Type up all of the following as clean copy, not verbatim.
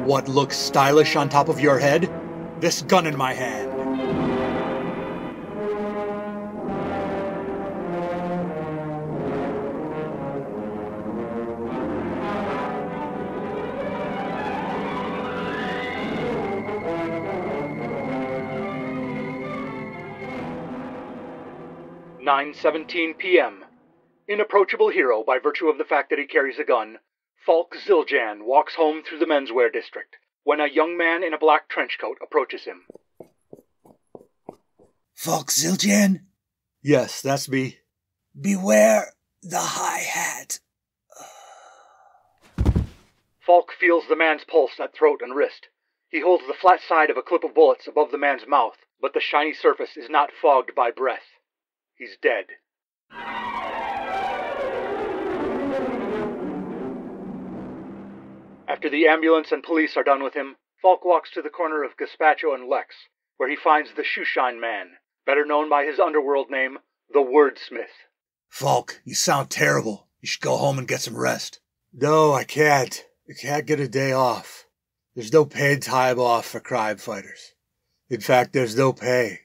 What looks stylish on top of your head? This gun in my hand. "9:17 p.m. Inapproachable hero by virtue of the fact that he carries a gun, Falk Zildjian walks home through the menswear district when a young man in a black trench coat approaches him." Falk Zildjian? Yes, that's me. Beware the high hat. Falk feels the man's pulse at throat and wrist. He holds the flat side of a clip of bullets above the man's mouth, but the shiny surface is not fogged by breath. He's dead. After the ambulance and police are done with him, Falk walks to the corner of Gazpacho and Lex, where he finds the Shoeshine Man, better known by his underworld name, the Wordsmith. Falk, you sound terrible. You should go home and get some rest. No, I can't. I can't get a day off. There's no paid time off for crime fighters. In fact, there's no pay.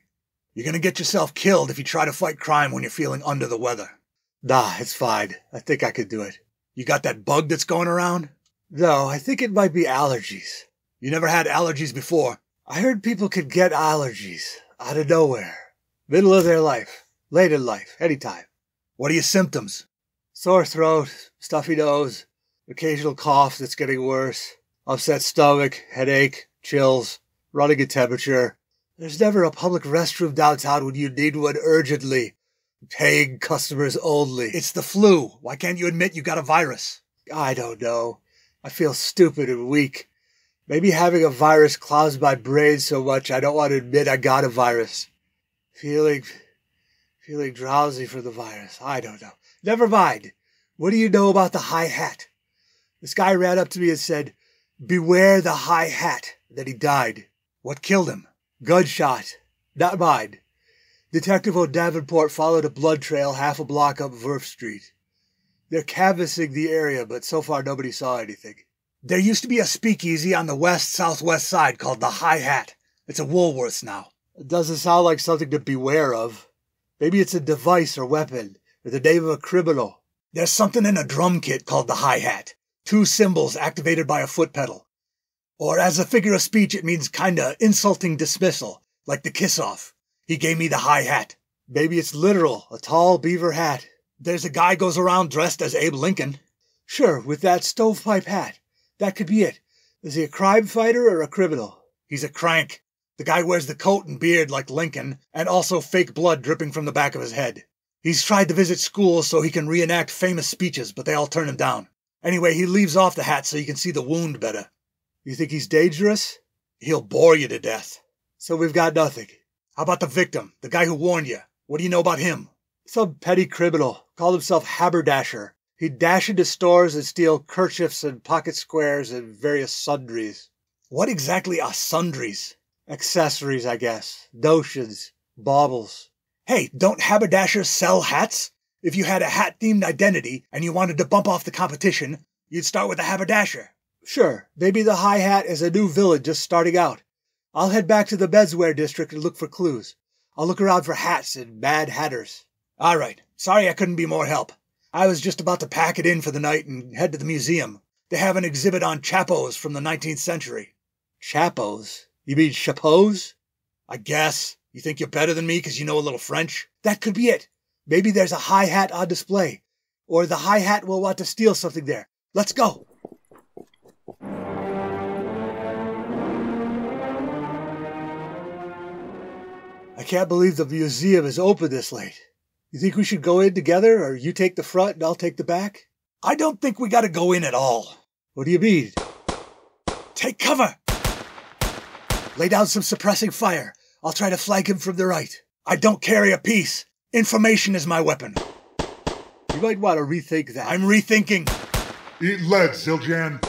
You're gonna get yourself killed if you try to fight crime when you're feeling under the weather. Nah, it's fine. I think I could do it. You got that bug that's going around? No, I think it might be allergies. You never had allergies before. I heard people could get allergies out of nowhere. Middle of their life. Late in life. Anytime. What are your symptoms? Sore throat, stuffy nose, occasional cough that's getting worse, upset stomach, headache, chills, running a temperature. There's never a public restroom downtown when you need one urgently. Paying customers only. It's the flu. Why can't you admit you got a virus? I don't know. I feel stupid and weak. Maybe having a virus clouds my brain so much I don't want to admit I got a virus. Feeling drowsy for the virus. I don't know. Never mind. What do you know about the high hat? This guy ran up to me and said, "Beware the high hat." Then he died. What killed him? Gunshot. Not mine. Detective O'Davenport followed a blood trail half a block up Verf Street. They're canvassing the area, but so far nobody saw anything. There used to be a speakeasy on the west-southwest side called the High Hat. It's a Woolworth's now. It doesn't sound like something to beware of. Maybe it's a device or weapon, or the name of a criminal. There's something in a drum kit called the High Hat. 2 cymbals activated by a foot pedal. Or as a figure of speech, it means kinda insulting dismissal, like the kiss-off. He gave me the high hat. Maybe it's literal, a tall beaver hat. There's a guy goes around dressed as Abe Lincoln. Sure, with that stovepipe hat. That could be it. Is he a crime fighter or a criminal? He's a crank. The guy wears the coat and beard like Lincoln, and also fake blood dripping from the back of his head. He's tried to visit schools so he can reenact famous speeches, but they all turn him down. Anyway, he leaves off the hat so you can see the wound better. You think he's dangerous? He'll bore you to death. So we've got nothing. How about the victim, the guy who warned you? What do you know about him? Some petty criminal. Called himself Haberdasher. He'd dash into stores and steal kerchiefs and pocket squares and various sundries. What exactly are sundries? Accessories, I guess. Notions. Baubles. Hey, don't haberdashers sell hats? If you had a hat-themed identity and you wanted to bump off the competition, you'd start with a haberdasher. Sure, maybe the high hat is a new villain just starting out. I'll head back to the menswear district and look for clues. I'll look around for hats and mad hatters. All right. Sorry I couldn't be more help. I was just about to pack it in for the night and head to the museum. They have an exhibit on chapeaux from the 19th century. Chapeaux? You mean chapeaux? I guess. You think you're better than me because you know a little French? That could be it. Maybe there's a high hat on display. Or the high hat will want to steal something there. Let's go. I can't believe the museum is open this late. You think we should go in together, or you take the front and I'll take the back? I don't think we gotta go in at all. What do you mean? Take cover! Lay down some suppressing fire. I'll try to flank him from the right. I don't carry a piece. Information is my weapon. You might want to rethink that. I'm rethinking. Eat lead, Zildjian.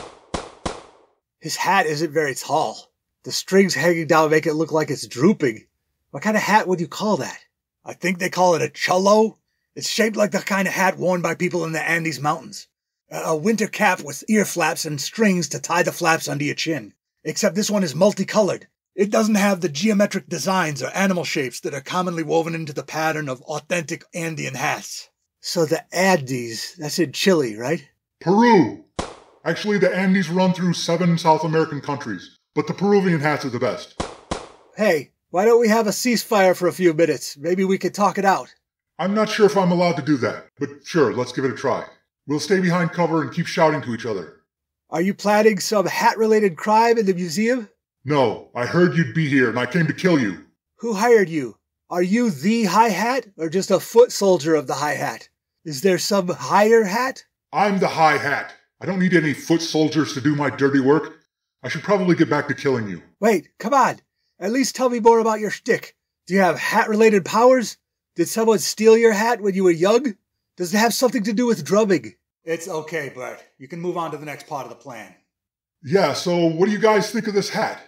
His hat isn't very tall. The strings hanging down make it look like it's drooping. What kind of hat would you call that? I think they call it a cholo. It's shaped like the kind of hat worn by people in the Andes Mountains. A winter cap with ear flaps and strings to tie the flaps under your chin. except this one is multicolored. It doesn't have the geometric designs or animal shapes that are commonly woven into the pattern of authentic Andean hats. So the Andes, that's in Chile, right? Peru! Actually, the Andes run through 7 South American countries, but the Peruvian hats are the best. Hey, why don't we have a ceasefire for a few minutes? Maybe we could talk it out. I'm not sure if I'm allowed to do that, but sure, let's give it a try. We'll stay behind cover and keep shouting to each other. Are you planning some hat-related crime in the museum? No, I heard you'd be here and I came to kill you. Who hired you? Are you the hi-hat or just a foot soldier of the hi-hat? Is there some higher hat? I'm the high hat. I don't need any foot soldiers to do my dirty work. I should probably get back to killing you. Wait, come on. At least tell me more about your shtick. Do you have hat-related powers? Did someone steal your hat when you were young? Does it have something to do with drumming? It's okay, Bert. You can move on to the next part of the plan. Yeah, so what do you guys think of this hat?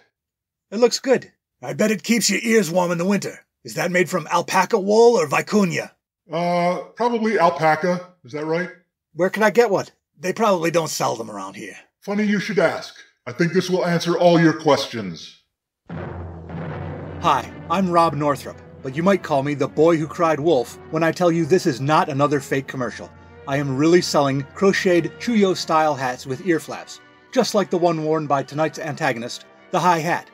It looks good. I bet it keeps your ears warm in the winter. Is that made from alpaca wool or vicuña? Probably alpaca. Is that right? Where can I get one? They probably don't sell them around here. Funny you should ask. I think this will answer all your questions. Hi, I'm Rob Northrop, but you might call me the boy who cried wolf when I tell you this is not another fake commercial. I am really selling crocheted Chuyo-style hats with ear flaps, just like the one worn by tonight's antagonist, the high hat.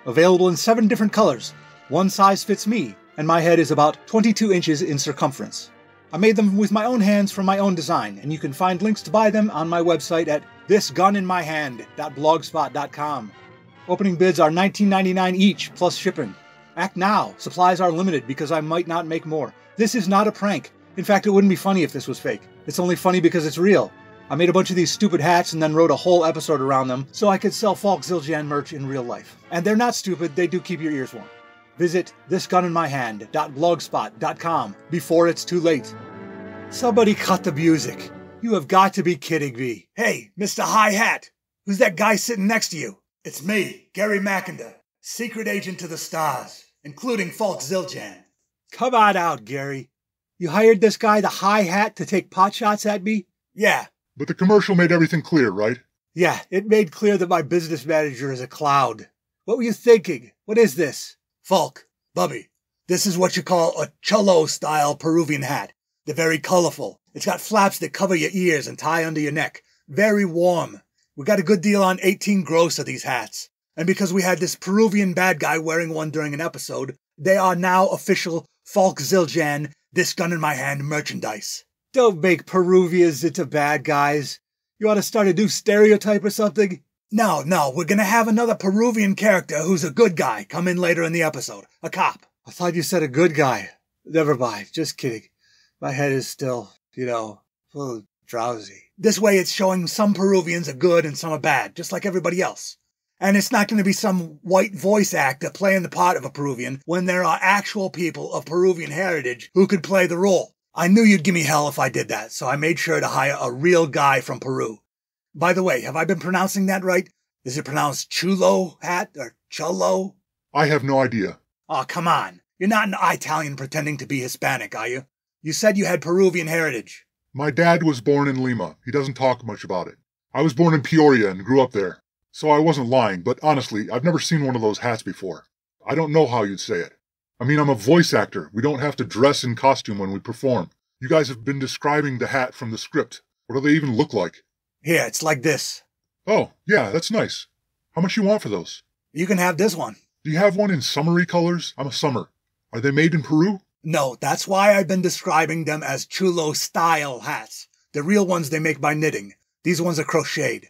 Available in 7 different colors. One size fits me, and my head is about 22 inches in circumference. I made them with my own hands from my own design, and you can find links to buy them on my website at thisguninmyhand.blogspot.com. Opening bids are $19.99 each, plus shipping. Act now. Supplies are limited because I might not make more. This is not a prank. In fact, it wouldn't be funny if this was fake. It's only funny because it's real. I made a bunch of these stupid hats and then wrote a whole episode around them so I could sell Falk Zildjian merch in real life. And they're not stupid, they do keep your ears warm. Visit thisguninmyhand.blogspot.com before it's too late. Somebody cut the music. You have got to be kidding me. Hey, Mr. High Hat, who's that guy sitting next to you? It's me, Gary Mackinder, secret agent to the stars, including Falk Zildjian. Come on out, Gary. You hired this guy, the High Hat, to take potshots at me? Yeah. But the commercial made everything clear, right? Yeah, it made clear that my business manager is a clown. What were you thinking? What is this? Falk, Bubby, this is what you call a cholo-style Peruvian hat. They're very colorful. It's got flaps that cover your ears and tie under your neck. Very warm. We got a good deal on 18 gross of these hats. And because we had this Peruvian bad guy wearing one during an episode, they are now official Falk Zildjian, This Gun in My Hand merchandise. Don't make Peruvians into bad guys. You want to start a new stereotype or something? No, we're gonna have another Peruvian character who's a good guy come in later in the episode. A cop. I thought you said a good guy. Never mind, just kidding. My head is still, a little drowsy. This way it's showing some Peruvians are good and some are bad, just like everybody else. And it's not going to be some white voice actor playing the part of a Peruvian when there are actual people of Peruvian heritage who could play the role. I knew you'd give me hell if I did that, so I made sure to hire a real guy from Peru. By the way, have I been pronouncing that right? Is it pronounced chulo hat or cholo? I have no idea. Oh, come on. You're not an Italian pretending to be Hispanic, are you? You said you had Peruvian heritage. My dad was born in Lima. He doesn't talk much about it. I was born in Peoria and grew up there. So I wasn't lying, but honestly, I've never seen one of those hats before. I don't know how you'd say it. I mean, I'm a voice actor. We don't have to dress in costume when we perform. You guys have been describing the hat from the script. What do they even look like? Here, it's like this. Oh, yeah, that's nice. How much you want for those? You can have this one. Do you have one in summery colors? I'm a summer. Are they made in Peru? No, that's why I've been describing them as chulo-style hats. The real ones they make by knitting. These ones are crocheted.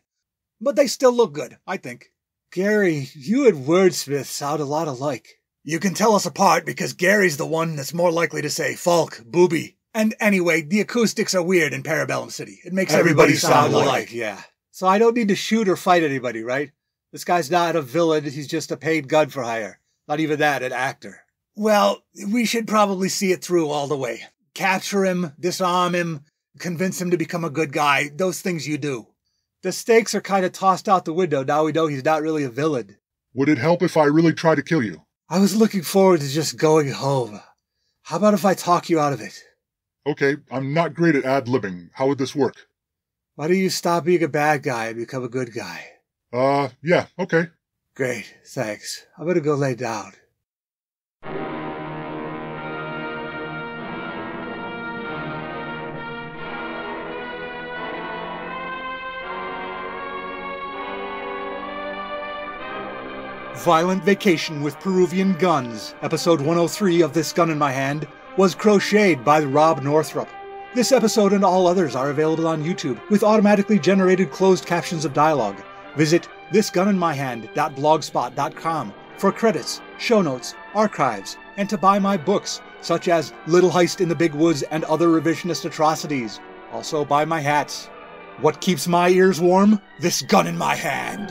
But they still look good, I think. Gary, you and Wordsmith sound a lot alike. You can tell us apart because Gary's the one that's more likely to say Falk, booby. And anyway, the acoustics are weird in Parabellum City. It makes everybody sound alike. Yeah. So I don't need to shoot or fight anybody, right? This guy's not a villain. He's just a paid gun for hire. Not even that, an actor. Well, we should probably see it through all the way. Capture him, disarm him, convince him to become a good guy. Those things you do. The stakes are kind of tossed out the window. Now we know he's not really a villain. Would it help if I really try to kill you? I was looking forward to just going home. How about if I talk you out of it? Okay, I'm not great at ad-libbing. How would this work? Why don't you stop being a bad guy and become a good guy? Yeah, okay. Great, thanks. I'm gonna go lay down. Violent Vacation with Peruvian Guns, episode 103 of This Gun in My Hand, was crocheted by Rob Northrup. This episode and all others are available on YouTube with automatically generated closed captions of dialogue. Visit thisguninmyhand.blogspot.com for credits, show notes, archives, and to buy my books, such as Little Heist in the Big Woods and Other Revisionist Atrocities. Also buy my hats. What keeps my ears warm? This gun in my hand.